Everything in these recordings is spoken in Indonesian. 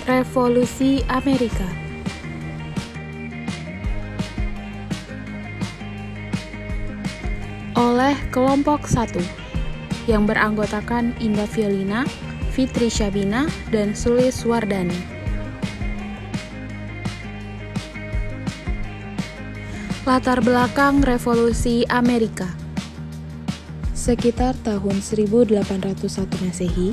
Revolusi Amerika. Oleh kelompok 1 yang beranggotakan Indah Violina, Fitri Syabina, dan Sulis Wardani. Latar belakang Revolusi Amerika. Sekitar tahun 1801 Masehi,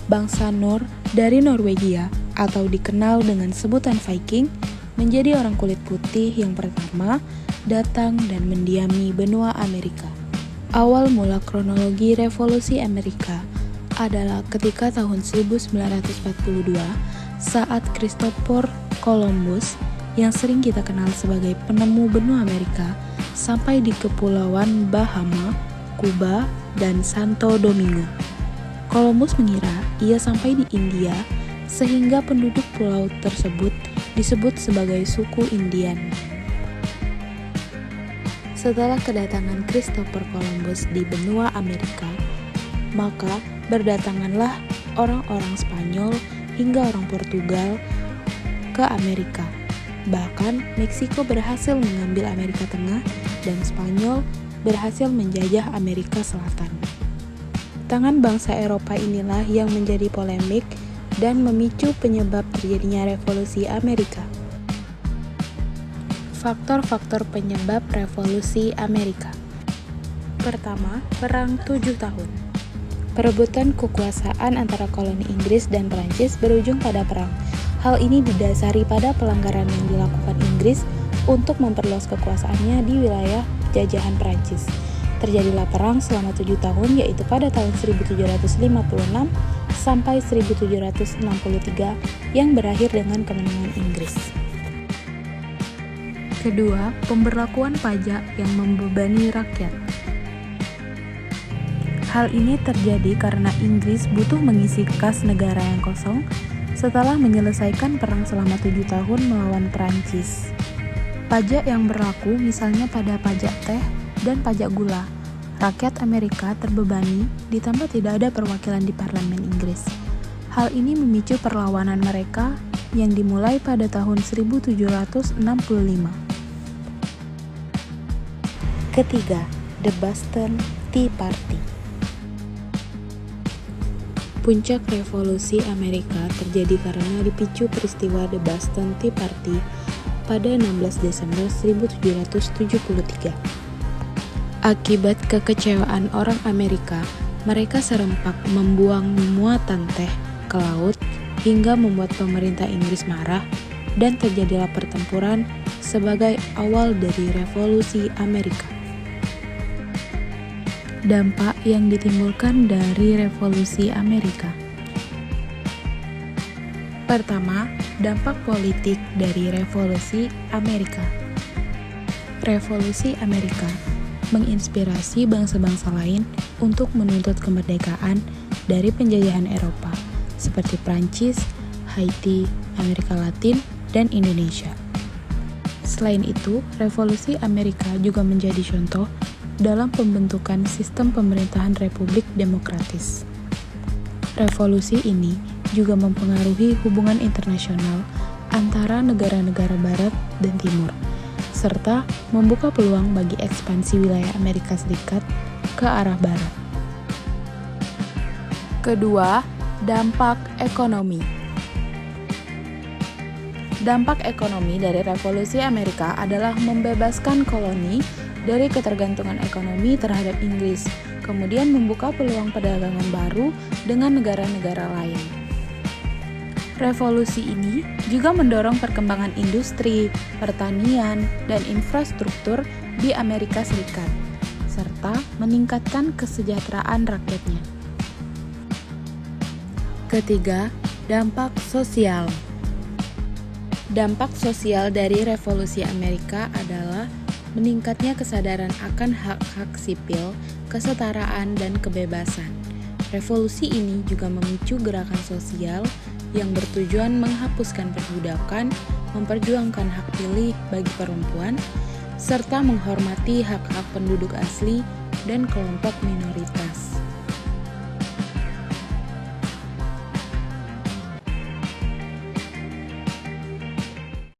bangsa Nor dari Norwegia atau dikenal dengan sebutan Viking menjadi orang kulit putih yang pertama datang dan mendiami benua Amerika. Awal mula kronologi Revolusi Amerika adalah ketika tahun 1942 saat Christopher Columbus yang sering kita kenal sebagai penemu benua Amerika sampai di kepulauan Bahama, Kuba, dan Santo Domingo. Columbus mengira ia sampai di India sehingga penduduk pulau tersebut disebut sebagai suku Indian. Setelah kedatangan Christopher Columbus di benua Amerika, maka berdatanganlah orang-orang Spanyol hingga orang Portugal ke Amerika. Bahkan Meksiko berhasil mengambil Amerika Tengah dan Spanyol berhasil menjajah Amerika Selatan. Tangan bangsa Eropa inilah yang menjadi polemik dan memicu penyebab terjadinya Revolusi Amerika. Faktor-faktor penyebab Revolusi Amerika. Pertama, Perang 7 Tahun. Perebutan kekuasaan antara koloni Inggris dan Perancis berujung pada perang. Hal ini didasari pada pelanggaran yang dilakukan Inggris untuk memperluas kekuasaannya di wilayah jajahan Perancis. Terjadilah perang selama 7 tahun, yaitu pada tahun 1756 sampai 1763 yang berakhir dengan kemenangan Inggris. Kedua, pemberlakuan pajak yang membebani rakyat. Hal ini terjadi karena Inggris butuh mengisi kas negara yang kosong setelah menyelesaikan perang selama 7 tahun melawan Perancis. Pajak yang berlaku misalnya pada pajak teh dan pajak gula. Rakyat Amerika terbebani ditambah tidak ada perwakilan di parlemen Inggris. Hal ini memicu perlawanan mereka yang dimulai pada tahun 1765. Ketiga, The Boston Tea Party. Puncak Revolusi Amerika terjadi karena dipicu peristiwa The Boston Tea Party pada 16 Desember 1773. Akibat kekecewaan orang Amerika, mereka serempak membuang muatan teh ke laut hingga membuat pemerintah Inggris marah dan terjadilah pertempuran sebagai awal dari Revolusi Amerika. Dampak yang ditimbulkan dari Revolusi Amerika. Pertama, dampak politik dari Revolusi Amerika. Revolusi Amerika menginspirasi bangsa-bangsa lain untuk menuntut kemerdekaan dari penjajahan Eropa, seperti Prancis, Haiti, Amerika Latin, dan Indonesia. Selain itu, Revolusi Amerika juga menjadi contoh dalam pembentukan sistem pemerintahan Republik Demokratis. Revolusi ini juga mempengaruhi hubungan internasional antara negara-negara Barat dan Timur, serta membuka peluang bagi ekspansi wilayah Amerika Serikat ke arah Barat. Kedua, dampak ekonomi. Dampak ekonomi dari Revolusi Amerika adalah membebaskan koloni dari ketergantungan ekonomi terhadap Inggris, kemudian membuka peluang perdagangan baru dengan negara-negara lain. Revolusi ini juga mendorong perkembangan industri, pertanian, dan infrastruktur di Amerika Serikat, serta meningkatkan kesejahteraan rakyatnya. Ketiga, dampak sosial. Dampak sosial dari Revolusi Amerika adalah meningkatnya kesadaran akan hak-hak sipil, kesetaraan, dan kebebasan. Revolusi ini juga memicu gerakan sosial yang bertujuan menghapuskan perbudakan, memperjuangkan hak pilih bagi perempuan, serta menghormati hak-hak penduduk asli dan kelompok minoritas.